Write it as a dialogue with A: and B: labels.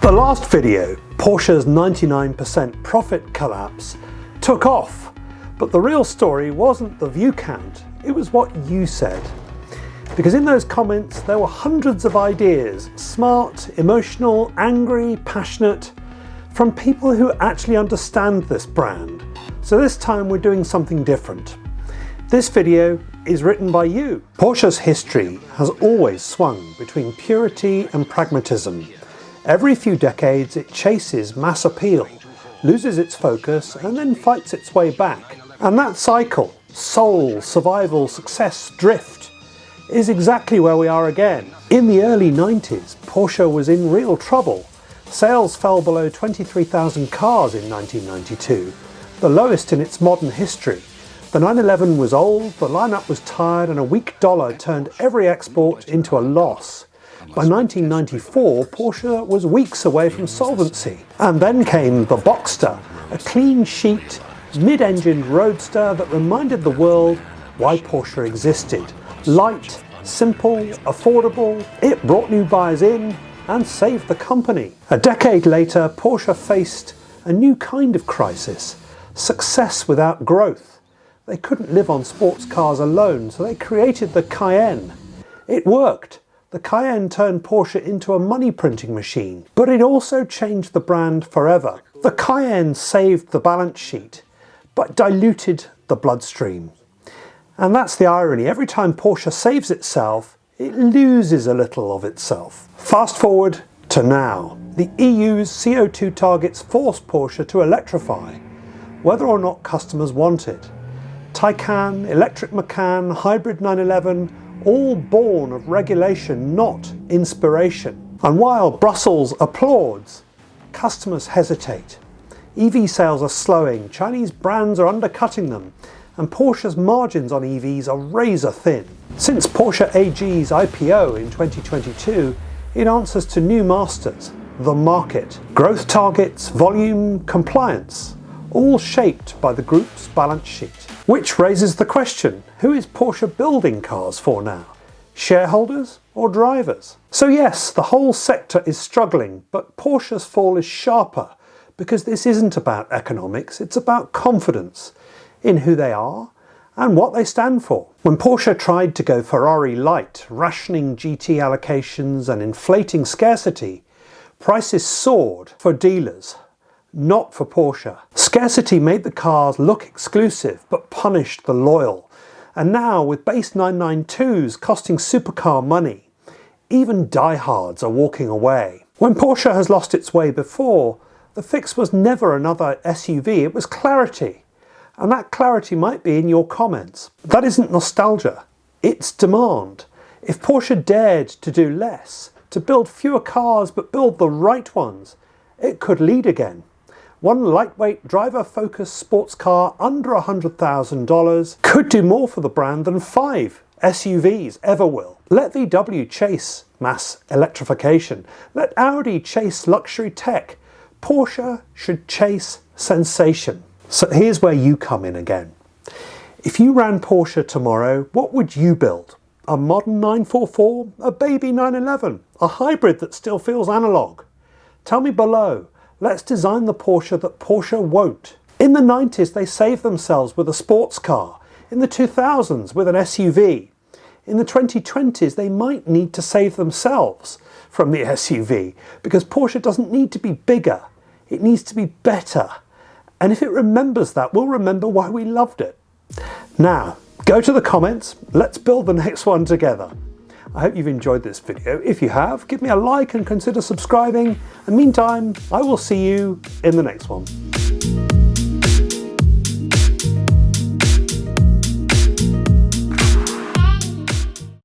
A: The last video, Porsche's 99% profit collapse, took off, but the real story wasn't the view count, it was what you said. Because in those comments there were hundreds of ideas, smart, emotional, angry, passionate, from people who actually understand this brand. So this time we're doing something different. This video is written by you. Porsche's history has always swung between purity and pragmatism. Every few decades it chases mass appeal, loses its focus and then fights its way back. And that cycle, soul, survival, success, drift, is exactly where we are again. In the early 90s, Porsche was in real trouble. Sales fell below 23,000 cars in 1992, the lowest in its modern history. The 911 was old, the lineup was tired, and a weak dollar turned every export into a loss. By 1994, Porsche was weeks away from solvency. And then came the Boxster, a clean sheet, mid-engined roadster that reminded the world why Porsche existed. Light, simple, affordable, it brought new buyers in and saved the company. A decade later, Porsche faced a new kind of crisis, success without growth. They couldn't live on sports cars alone, so they created the Cayenne. It worked. The Cayenne turned Porsche into a money printing machine, but it also changed the brand forever. The Cayenne saved the balance sheet, but diluted the bloodstream. And that's the irony. Every time Porsche saves itself, it loses a little of itself. Fast forward to now. The EU's CO2 targets force Porsche to electrify, whether or not customers want it. Taycan, Electric Macan, Hybrid 911, all born of regulation, not inspiration. And while Brussels applauds, customers hesitate. EV sales are slowing, Chinese brands are undercutting them, and Porsche's margins on EVs are razor thin. Since Porsche AG's IPO in 2022, it answers to new masters, the market. Growth targets, volume, compliance, all shaped by the group's balance sheet. Which raises the question, who is Porsche building cars for now? Shareholders or drivers? So yes, the whole sector is struggling, but Porsche's fall is sharper because this isn't about economics, it's about confidence in who they are and what they stand for. When Porsche tried to go Ferrari light, rationing GT allocations and inflating scarcity, prices soared for dealers, not for Porsche. Scarcity made the cars look exclusive but punished the loyal. And now with base 992s costing supercar money, even diehards are walking away. When Porsche has lost its way before, the fix was never another SUV, it was clarity. And that clarity might be in your comments. That isn't nostalgia, it's demand. If Porsche dared to do less, to build fewer cars but build the right ones, it could lead again. One lightweight, driver-focused sports car under $100,000 could do more for the brand than 5 SUVs ever will. Let VW chase mass electrification. Let Audi chase luxury tech. Porsche should chase sensation. So here's where you come in again. If you ran Porsche tomorrow, what would you build? A modern 944? A baby 911? A hybrid that still feels analog? Tell me below. Let's design the Porsche that Porsche won't. In the 90s, they saved themselves with a sports car. In the 2000s, with an SUV. In the 2020s, they might need to save themselves from the SUV because Porsche doesn't need to be bigger. It needs to be better. And if it remembers that, we'll remember why we loved it. Now, go to the comments. Let's build the next one together. I hope you've enjoyed this video. If you have, give me a like and consider subscribing. And meantime, I will see you in the next one.